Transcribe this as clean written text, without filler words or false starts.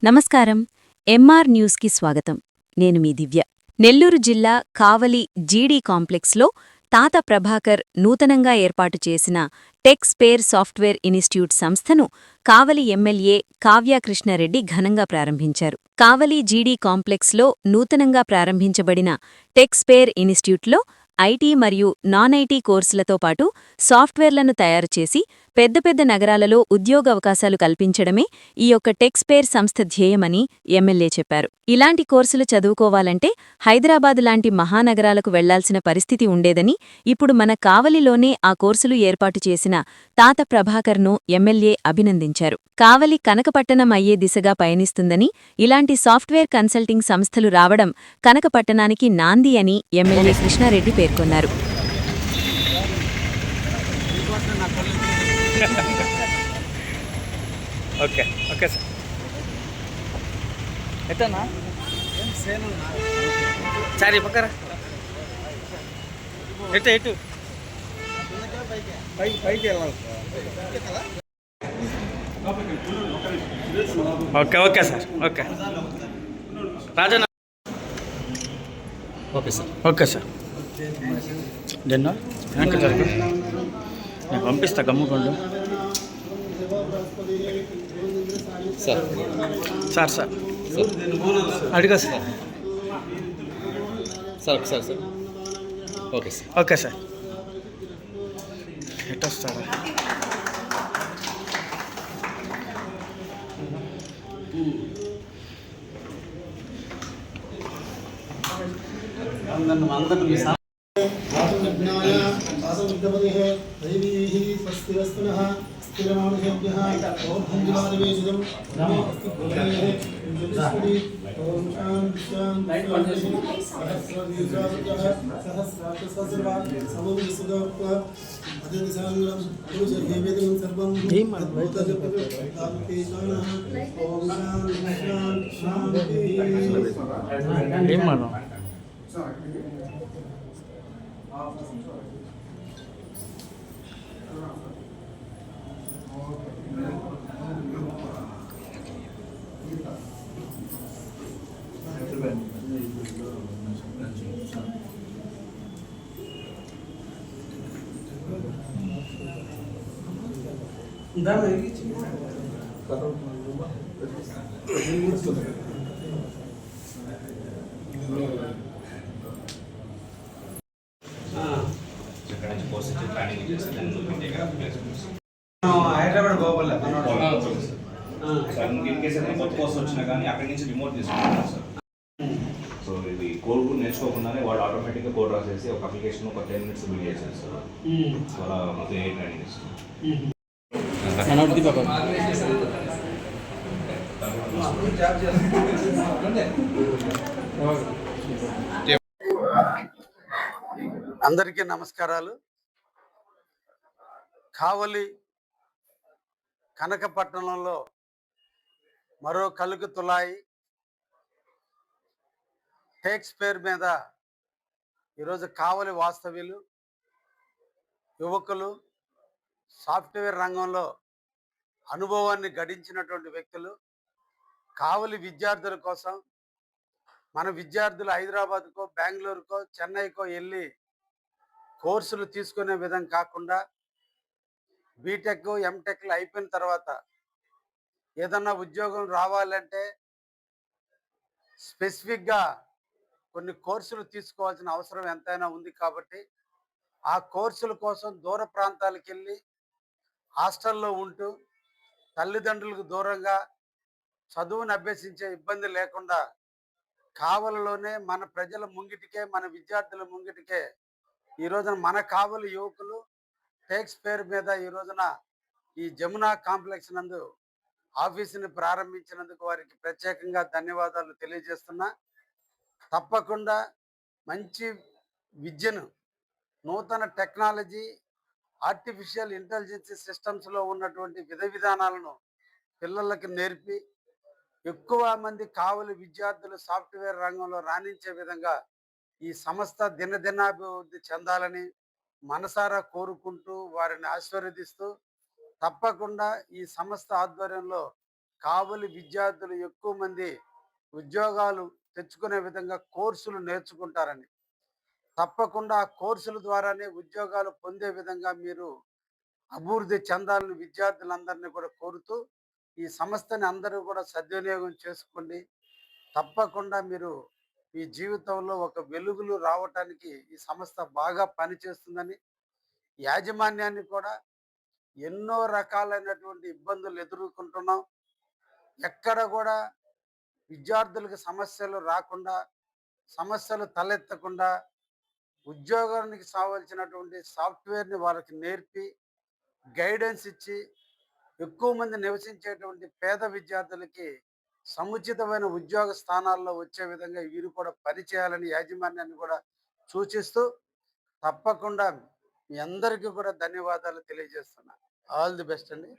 నమస్కారం. ఎంఆర్ న్యూస్కి స్వాగతం. నేను మీ దివ్య. నెల్లూరు జిల్లా కావలి జీడీ కాంప్లెక్స్లో తాత ప్రభాకర్ నూతనంగా ఏర్పాటు చేసిన టెక్ స్పేర్ సాఫ్ట్వేర్ ఇన్స్టిట్యూట్ సంస్థను కావలి ఎమ్మెల్యే కావ్యకృష్ణారెడ్డి ఘనంగా ప్రారంభించారు. కావలి జీడీ కాంప్లెక్స్లో నూతనంగా ప్రారంభించబడిన టెక్ స్పేర్ ఇన్స్టిట్యూట్లో ఐటీ మరియు నాన్ ఐటీ కోర్సులతో పాటు సాఫ్ట్వేర్లను తయారుచేసి పెద్ద పెద్ద నగరాలలో ఉద్యోగావకాశాలు కల్పించడమే ఈ యొక్క టెక్స్పేర్ సంస్థ ధ్యేయమని ఎమ్మెల్యే చెప్పారు. ఇలాంటి కోర్సులు చదువుకోవాలంటే హైదరాబాద్ లాంటి మహానగరాలకు వెళ్లాల్సిన పరిస్థితి ఉండేదని, ఇప్పుడు మన కావలిలోనే ఆ కోర్సులు ఏర్పాటు చేసిన తాత ప్రభాకర్ను ఎమ్మెల్యే అభినందించారు. కావలి కనకపట్టణం అయ్యే దిశగా పయనిస్తుందని, ఇలాంటి సాఫ్ట్వేర్ కన్సల్టింగ్ సంస్థలు రావడం కనకపట్టణానికి నాంది అని ఎమ్మెల్యే కృష్ణారెడ్డి పేర్కొన్నారు. Okay okay sir. ఎట్టనా సార్ ఈ పక్కరా ఎటు ఎటు పైకి వెళ్ళాలి. Okay okay sir. Okay Rajanna. Okay sir. Okay sir. జెండా వెనక జరుగు. నేను పంపిస్తా గమ్ముకోండు సార్. సార్ సార్ అడిగా sir. Sir sir sir. Okay sir. Okay sir. ఎట్టొస్తారా? హైదరాబాద్ గోపాల్ ఇన్ కేసు ఏదైనా కొత్త కోర్స్ వచ్చినా కానీ అక్కడి నుంచి రిమోట్ తీసుకుంటున్నాం సార్. సో ఇది కోడ్ కూడా నేర్చుకోకుండానే వాడు ఆటోమేటిక్గా కోడ్ రాసేసి ఒక అప్లికేషన్ ఒక 10 minutes బిల్డ్ చేసేది సార్. సో అలా మొత్తం ఏ ట్రైనింగ్ ఇస్తుంది. అందరికీ నమస్కారాలు. కావలి కనకపట్టణంలో మరో కలుగు తులాయి టేక్స్ పేరు మీద ఈరోజు కావలి వాస్తవ్యులు, యువకులు, సాఫ్ట్వేర్ రంగంలో అనుభవాన్ని గడించినటువంటి వ్యక్తులు కావలి విద్యార్థుల కోసం, మన విద్యార్థులు హైదరాబాద్కో, బెంగళూరుకో, చెన్నైకో వెళ్ళి కోర్సులు తీసుకునే విధం కాకుండా బీటెక్, ఎంటెక్లు అయిపోయిన తర్వాత ఏదన్నా ఉద్యోగం రావాలంటే స్పెసిఫిక్గా కొన్ని కోర్సులు తీసుకోవాల్సిన అవసరం ఎంతైనా ఉంది. కాబట్టి ఆ కోర్సుల కోసం దూర ప్రాంతాలకు వెళ్ళి హాస్టల్లో ఉంటూ తల్లిదండ్రులకు దూరంగా చదువును అభ్యసించే ఇబ్బంది లేకుండా కావలిలోనే మన ప్రజల ముంగిటికే, మన విద్యార్థుల ముంగిటికే ఈ రోజున మన కావలి యువకులు టేక్స్ పేరు మీద ఈ రోజున ఈ జమునా కాంప్లెక్స్ నందు ఆఫీసుని ప్రారంభించినందుకు వారికి ప్రత్యేకంగా ధన్యవాదాలు తెలియజేస్తున్నా. తప్పకుండా మంచి విద్యను, నూతన టెక్నాలజీ, ఆర్టిఫిషియల్ ఇంటెలిజెన్స్ సిస్టమ్స్లో ఉన్నటువంటి విధానాలను పిల్లలకి నేర్పి ఎక్కువ మంది కావలి విద్యార్థులు సాఫ్ట్వేర్ రంగంలో రాణించే విధంగా ఈ సంస్థ దినదినాభివృద్ధి చెందాలని మనసారా కోరుకుంటూ వారిని ఆశీర్వదిస్తూ, తప్పకుండా ఈ సంస్థ ఆధ్వర్యంలో కావలి విద్యార్థులు ఎక్కువ మంది ఉద్యోగాలు తెచ్చుకునే విధంగా కోర్సులు నేర్చుకుంటారని, తప్పకుండా ఆ కోర్సుల ద్వారానే ఉద్యోగాలు పొందే విధంగా మీరు అభివృద్ధి చెందాలని విద్యార్థులందరినీ కూడా కోరుతూ, ఈ సంస్థని అందరూ కూడా సద్వినియోగం చేసుకోండి. తప్పకుండా మీరు మీ జీవితంలో ఒక వెలుగులు రావటానికి ఈ సంస్థ బాగా పనిచేస్తుందని, యాజమాన్యాన్ని కూడా ఎన్నో రకాలైనటువంటి ఇబ్బందులు ఎదుర్కొంటున్నాం. ఎక్కడ కూడా విద్యార్థులకు సమస్యలు రాకుండా, సమస్యలు తలెత్తకుండా ఉద్యోగానికి కావాల్సినటువంటి సాఫ్ట్వేర్‌ని వాళ్ళకి నేర్పి, గైడెన్స్ ఇచ్చి, ఎక్కువ మంది నివసించేటువంటి పేద విద్యార్థులకి సముచితమైన ఉద్యోగ స్థానాల్లో వచ్చే విధంగా వీరు కూడా పనిచేయాలని యాజమాన్యాన్ని కూడా సూచిస్తూ, తప్పకుండా మీ అందరికీ కూడా ధన్యవాదాలు తెలియజేస్తున్నా. ఆల్ ది బెస్ట్ అండి.